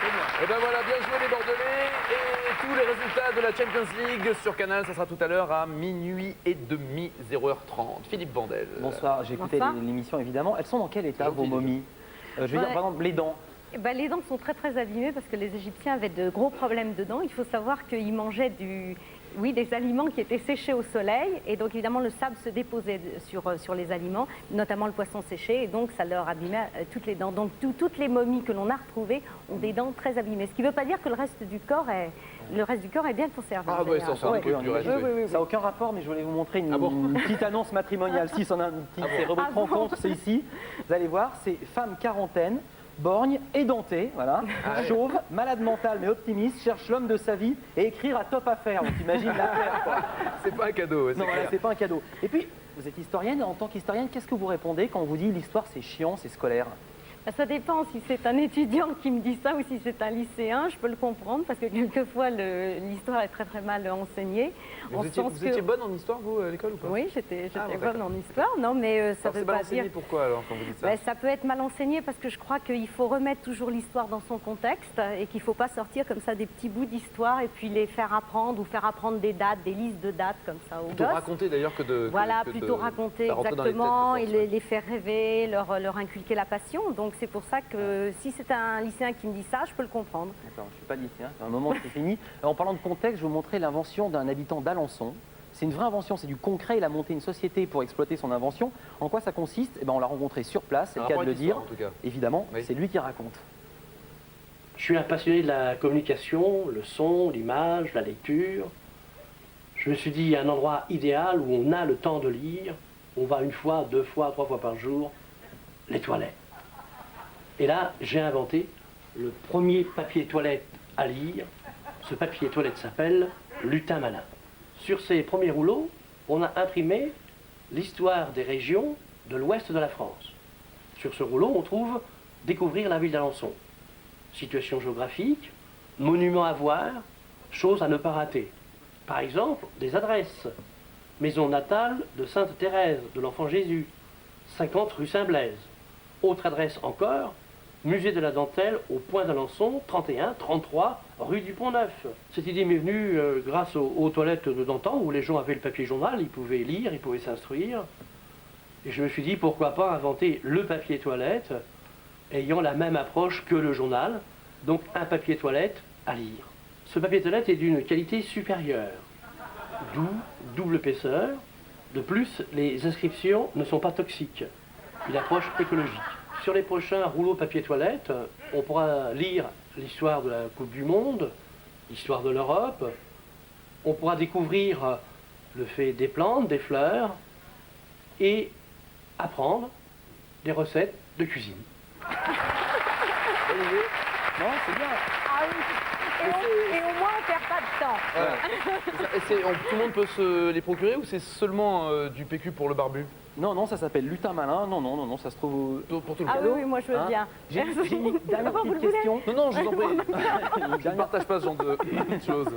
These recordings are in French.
Et ben voilà, bien joué les Bordelais. Et tous les résultats de la Champions League sur Canal, ça sera tout à l'heure à minuit et demi, 0h30. Philippe Vandel. Bonsoir, j'ai écouté l'émission évidemment. Elles sont dans quel état vos momies? Je veux dire, par exemple, les dents. Les dents sont très abîmées parce que les Égyptiens avaient de gros problèmes de dents. Il faut savoir qu'ils mangeaient des aliments qui étaient séchés au soleil. Et donc évidemment le sable se déposait sur les aliments, notamment le poisson séché. Et donc ça leur abîmait toutes les dents. Donc toutes les momies que l'on a retrouvées ont des dents très abîmées. Ce qui ne veut pas dire que le reste du corps est bien conservé. Ah oui, ça sort du reste. Ça n'a aucun rapport, mais je voulais vous montrer une petite annonce matrimoniale. Si, c'en a une petite, c'est rubrique rencontre, c'est ici. Vous allez voir, c'est femme quarantaine, borgne, édentée, voilà, chauve, malade mentale mais optimiste, cherche l'homme de sa vie et écrire à top affaire. Donc imagine l'affaire, quoi. C'est pas un cadeau. Non, voilà, c'est pas un cadeau. Et puis, vous êtes historienne, et en tant qu'historienne, qu'est-ce que vous répondez quand on vous dit l'histoire c'est chiant, c'est scolaire? Ça dépend si c'est un étudiant qui me dit ça ou si c'est un lycéen, je peux le comprendre parce que quelquefois l'histoire est très mal enseignée. Vous étiez bonne en histoire vous à l'école ou pas? Oui, j'étais bonne en histoire, non mais ça veut pas dire... Pourquoi alors quand vous dites ça? Ça peut être mal enseigné parce que je crois qu'il faut remettre toujours l'histoire dans son contexte et qu'il ne faut pas sortir comme ça des petits bouts d'histoire et puis les faire apprendre ou faire apprendre des dates, des listes de dates comme ça aux gosses. Plutôt raconter d'ailleurs que de... Voilà, plutôt raconter exactement, et les faire rêver, leur inculquer la passion. Donc c'est pour ça que si c'est un lycéen qui me dit ça, je peux le comprendre. D'accord, je ne suis pas lycéen, c'est un moment c'est fini. En parlant de contexte, je vais vous montrer l'invention d'un habitant d'Alençon. C'est une vraie invention, c'est du concret. Il a monté une société pour exploiter son invention. En quoi ça consiste? On l'a rencontré sur place, c'est le cas de le dire. En tout cas. Évidemment, c'est lui qui raconte. Je suis un passionné de la communication, le son, l'image, la lecture. Je me suis dit, il y a un endroit idéal où on a le temps de lire. On va une fois, deux fois, trois fois par jour, les toilettes. Et là, j'ai inventé le premier papier toilette à lire. Ce papier toilette s'appelle Lutin Malin. Sur ces premiers rouleaux, on a imprimé l'histoire des régions de l'ouest de la France. Sur ce rouleau, on trouve découvrir la ville d'Alençon. Situation géographique, monuments à voir, choses à ne pas rater. Par exemple, des adresses. Maison natale de Sainte Thérèse de l'Enfant Jésus, 50 rue Saint-Blaise. Autre adresse encore, musée de la dentelle au Point d'Alençon, 31-33 rue du Pont-Neuf. Cette idée m'est venue grâce aux toilettes d'antan où les gens avaient le papier journal, ils pouvaient lire, ils pouvaient s'instruire. Et je me suis dit pourquoi pas inventer le papier toilette ayant la même approche que le journal, donc un papier toilette à lire. Ce papier toilette est d'une qualité supérieure, doux, double épaisseur. De plus, les inscriptions ne sont pas toxiques, une approche écologique. Sur les prochains rouleaux papier toilette, on pourra lire l'histoire de la Coupe du Monde, l'histoire de l'Europe, on pourra découvrir le fait des plantes, des fleurs, et apprendre des recettes de cuisine. Non, c'est bien. Et au moins on perd pas de temps. Voilà. Tout le monde peut se les procurer ou c'est seulement du PQ pour le barbu? Non, ça s'appelle Lutin Malin. Non, ça se trouve pour tout le Ah monde. oui, moi je veux bien. J'ai une dernière petite question. Non, je vous en prie. Je ne partage pas ce genre de choses.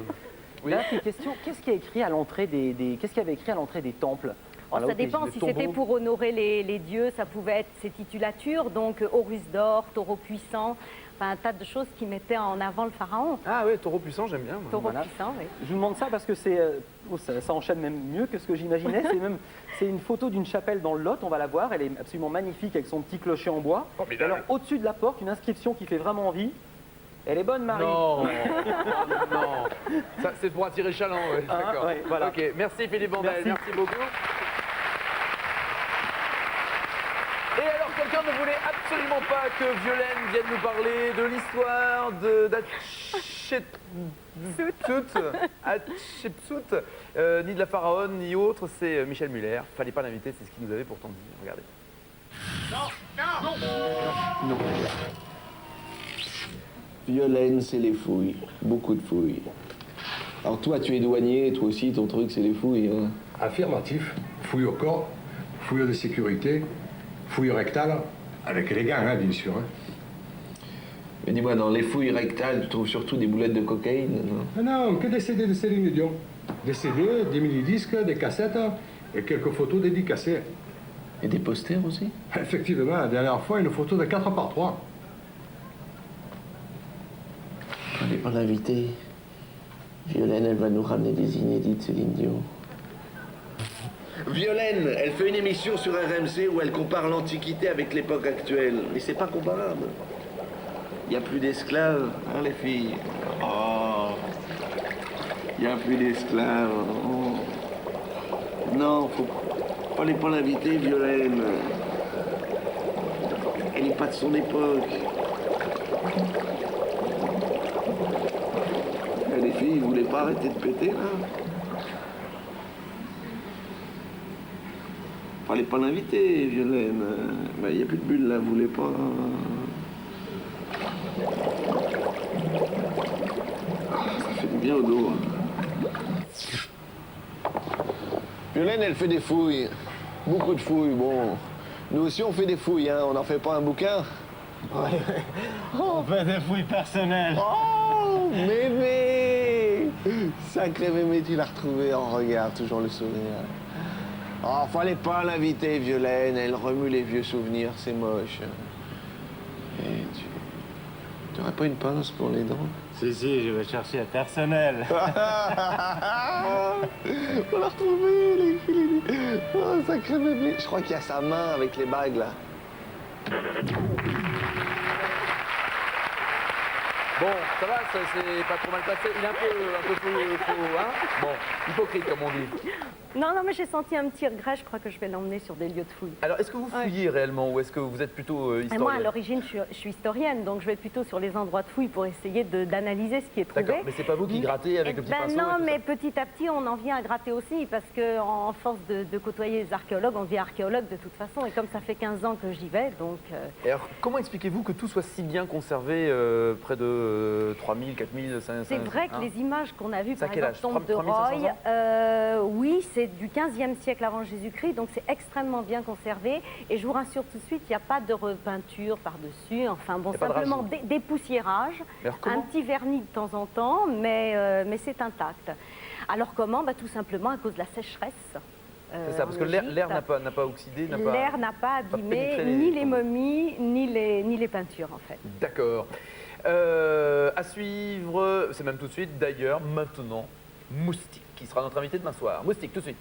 Oui. Dernière petite question. Qu'est-ce qu'il y a écrit à l'entrée qu'est-ce qu'il y avait écrit à l'entrée des temples? Ça dépend, si c'était pour honorer les dieux, ça pouvait être ses titulatures, donc Horus d'or, taureau puissant, enfin un tas de choses qui mettaient en avant le pharaon. Ah oui, taureau puissant, j'aime bien. Moi. Taureau puissant, oui. Je vous demande ça parce que ça enchaîne même mieux que ce que j'imaginais. C'est une photo d'une chapelle dans le Lot, on va la voir, elle est absolument magnifique avec son petit clocher en bois. Et alors au-dessus de la porte, une inscription qui fait vraiment envie. Elle est bonne, Marie. Non, non. Ça, c'est pour attirer Chaland, ouais. D'accord. Ouais, voilà. Ok, merci Philippe Vandel, merci beaucoup. Et alors, quelqu'un ne voulait absolument pas que Violaine vienne nous parler de l'histoire Hatshepsut, ni de la pharaone, ni autre. C'est Michel Muller. Fallait pas l'inviter, c'est ce qu'il nous avait pourtant dit. Regardez. Non. Violaine, c'est les fouilles. Beaucoup de fouilles. Alors toi, tu es douanier, toi aussi, ton truc, c'est les fouilles. Hein. Affirmatif. Fouille au corps, fouille de sécurité, fouille rectale, avec les gants, hein, bien sûr. Hein. Mais dis-moi, dans les fouilles rectales, tu trouves surtout des boulettes de cocaïne, non? Non, que des CD de Céline Dion. Des CD, des mini-disques, des cassettes et quelques photos dédicacées. Et des posters aussi? Effectivement, la dernière fois, une photo de 4 par 3. Fallait pas l'inviter. Violaine, elle va nous ramener des inédits de Céline Dion. Violaine, elle fait une émission sur RMC où elle compare l'Antiquité avec l'époque actuelle. Mais c'est pas comparable. Il n'y a plus d'esclaves, hein, les filles. Oh. Il n'y a plus d'esclaves. Oh. Non, fallait pas l'inviter, Violaine. Elle n'est pas de son époque. Les filles, vous voulez pas arrêter de péter, là? Fallait pas l'inviter, Violaine. Il n'y a plus de bulles, là, vous voulez pas... Ça fait du bien au dos. Violaine, elle fait des fouilles. Beaucoup de fouilles, bon. Nous aussi, on fait des fouilles, hein. On n'en fait pas un bouquin. Ouais. On fait des fouilles personnelles. Oh, mémé! Sacré mémé, tu l'as retrouvé. Oh, regarde, toujours le sourire. Oh, fallait pas l'inviter, Violaine. Elle remue les vieux souvenirs, c'est moche. Et tu aurais pas une pince pour les dents? Si, je vais chercher un personnel. On l'a retrouvé, les filles. Oh, sacré mémé. Je crois qu'il y a sa main avec les bagues, là. Bon, ça va, c'est pas trop mal passé. Il est un peu faux, hein? Bon, hypocrite, comme on dit. Non, mais j'ai senti un petit regret. Je crois que je vais l'emmener sur des lieux de fouille. Alors, est-ce que vous fouillez réellement ou est-ce que vous êtes plutôt Et historienne? moi, à l'origine, je suis historienne, donc je vais plutôt sur les endroits de fouille pour essayer d'analyser ce qui est trouvé. D'accord, mais c'est pas vous qui grattez avec le petit pinceau? Non, et tout mais ça petit à petit, on en vient à gratter aussi, parce qu'en force de côtoyer les archéologues, on devient archéologue de toute façon, et comme ça fait 15 ans que j'y vais, donc... Et alors, comment expliquez-vous que tout soit si bien conservé, près de 3000, 4000, 500? C'est vrai que les images qu'on a vues, Ça par quel exemple, âge? tombe de 3500 Roy, oui, c'est du 15e siècle avant Jésus-Christ, donc c'est extrêmement bien conservé. Et je vous rassure tout de suite, il n'y a pas de repeinture par-dessus, enfin bon, Il y a pas de simplement racine. dépoussiérage, Mais alors, comment un petit vernis de temps en temps, mais c'est intact. Alors comment? Tout simplement à cause de la sécheresse. C'est ça, parce que l'air n'a pas oxydé, L'air n'a pas abîmé pénétré ni les momies, ni les peintures en fait. D'accord. À suivre, c'est même tout de suite, d'ailleurs, maintenant, Moustique, qui sera notre invité demain soir. Moustique, tout de suite.